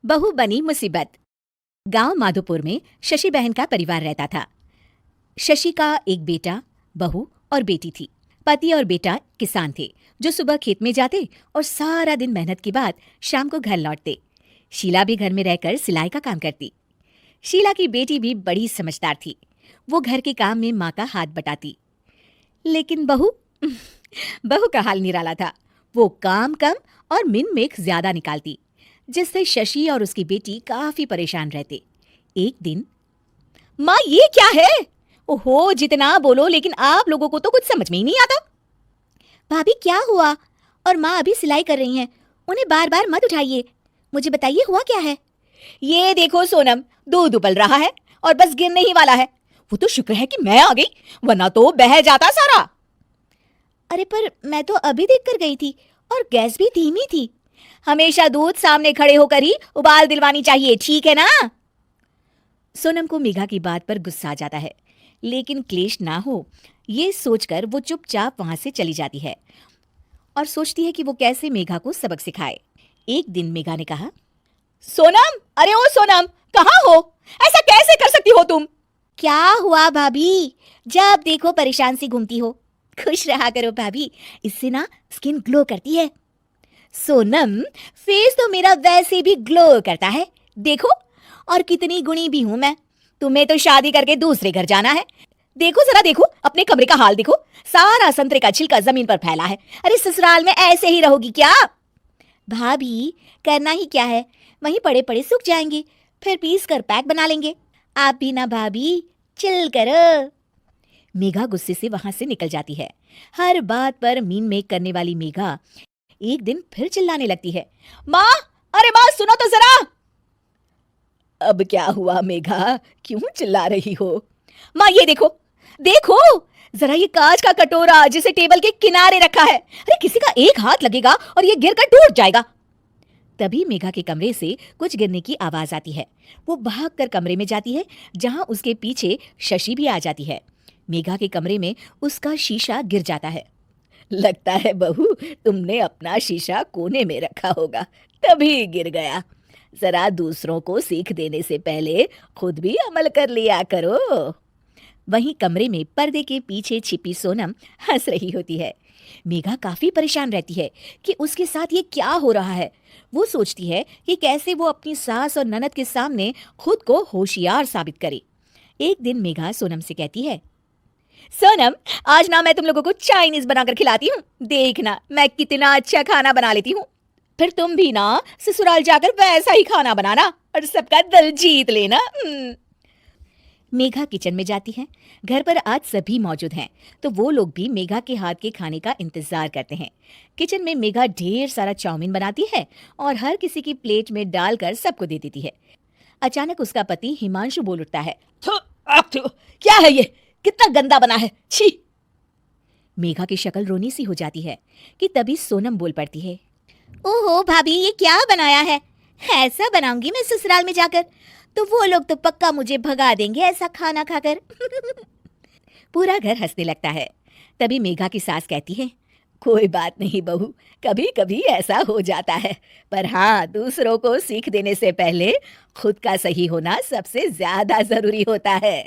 बहू बनी मुसीबत। गांव माधोपुर में शशि बहन का परिवार रहता था। शशि का एक बेटा, बहू और बेटी थी। पति और बेटा किसान थे जो सुबह खेत में जाते और सारा दिन मेहनत के बाद शाम को घर लौटते। शीला भी घर में रहकर सिलाई का काम करती। शीला की बेटी भी बड़ी समझदार थी। वो घर के काम में माँ का हाथ बटाती। लेकिन बहू बहू का हाल निराला था। वो काम कम और मिन मेख ज्यादा निकालती, जिससे शशि और उसकी बेटी काफी परेशान रहते। एक दिन, माँ ये क्या है? ओहो, जितना बोलो लेकिन आप लोगों को तो कुछ समझ में ही नहीं आता। भाभी क्या हुआ? और माँ अभी सिलाई कर रही हैं, उन्हें बार बार मत उठाइए। मुझे बताइए हुआ क्या है? ये देखो सोनम, दूध उबल रहा है और बस गिरने ही वाला है। वो तो शुक्र है कि मैं आ गई, वरना तो बह जाता सारा। अरे पर मैं तो अभी देख कर गई थी और गैस भी धीमी थी। हमेशा दूध सामने खड़े होकर ही उबाल दिलवानी चाहिए, ठीक है ना? सोनम को मेघा की बात पर गुस्सा आ जाता है, लेकिन क्लेश ना हो ये सोचकर वो चुपचाप वहां से चली जाती है और सोचती है कि वो कैसे मेघा को सबक सिखाए। एक दिन मेघा ने कहा, सोनम, अरे ओ सोनम, कहाँ हो? ऐसा कैसे कर सकती हो तुम? क्या हुआ भाभी? जब देखो परेशान सी घूमती हो। खुश रहा करो भाभी, इससे ना स्किन ग्लो करती है। सोनम, फेस तो मेरा वैसे भी ग्लो करता है, देखो। और कितनी गुणी भी हूं मैं। तुम्हें तो शादी करके दूसरे घर जाना है। देखो जरा, देखो अपने कमरे का हाल देखो, सारा संतरे का छिलका जमीन पर फैला है। अरे ससुराल में ऐसे ही रहोगी क्या? भाभी करना ही क्या है, वहीं पड़े पड़े सूख जाएंगे, फिर पीस कर पैक बना लेंगे। आप भी ना भाभी, चिल करो। मेघा गुस्से से वहां से निकल जाती है। हर बात पर मीन मेक करने वाली मेघा एक दिन फिर चिल्लाने लगती है, माँ, अरे माँ सुनो तो जरा। अब क्या हुआ मेघा, क्यों चिल्ला रही हो? माँ ये देखो, देखो जरा, ये कांच का कटोरा जिसे टेबल के किनारे रखा है। अरे किसी का एक हाथ लगेगा और ये गिरकर टूट जाएगा। तभी मेघा के कमरे से कुछ गिरने की आवाज आती है। वो भागकर कमरे में जाती है, जहां उसके पीछे शशि भी आ जाती है। मेघा के कमरे में उसका शीशा गिर जाता है। लगता है बहू, तुमने अपना शीशा कोने में रखा होगा, तभी गिर गया। जरा दूसरों को सीख देने से पहले खुद भी अमल कर लिया करो। वहीं कमरे में पर्दे के पीछे छिपी सोनम हंस रही होती है। मेघा काफी परेशान रहती है कि उसके साथ ये क्या हो रहा है। वो सोचती है कि कैसे वो अपनी सास और ननद के सामने खुद को होशियार साबित करे। एक दिन मेघा सोनम से कहती है, सोनम, आज ना मैं तुम लोगों को चाइनीज बनाकर खिलाती हूँ। देखना मैं कितना अच्छा खाना बना लेती हूँ। फिर तुम भी ना ससुराल जाकर वैसा ही खाना बनाना और सबका दिल जीत लेना। मेघा किचन में जाती है। घर पर आज सभी मौजूद हैं, तो वो लोग भी मेघा के हाथ के खाने का इंतजार करते हैं। किचन में मेघा ढेर सारा चाउमीन बनाती है और हर किसी की प्लेट में डालकर सबको दे देती है। अचानक उसका पति हिमांशु बोल उठता है, क्या है ये, कितना गंदा बना है, छी। मेघा की शक्ल रोनी सी हो जाती है कि तभी सोनम बोल पड़ती है, ओहो भाभी, ये क्या बनाया है? ऐसा बनाऊंगी मैं ससुराल में जाकर, तो वो लोग तो पक्का मुझे भगा देंगे ऐसा खाना खाकर। पूरा घर हंसने लगता है। तभी मेघा की सास कहती है, कोई बात नहीं बहू, कभी कभी ऐसा हो जाता है, पर हाँ, दूसरों को सीख देने से पहले खुद का सही होना सबसे ज्यादा जरूरी होता है।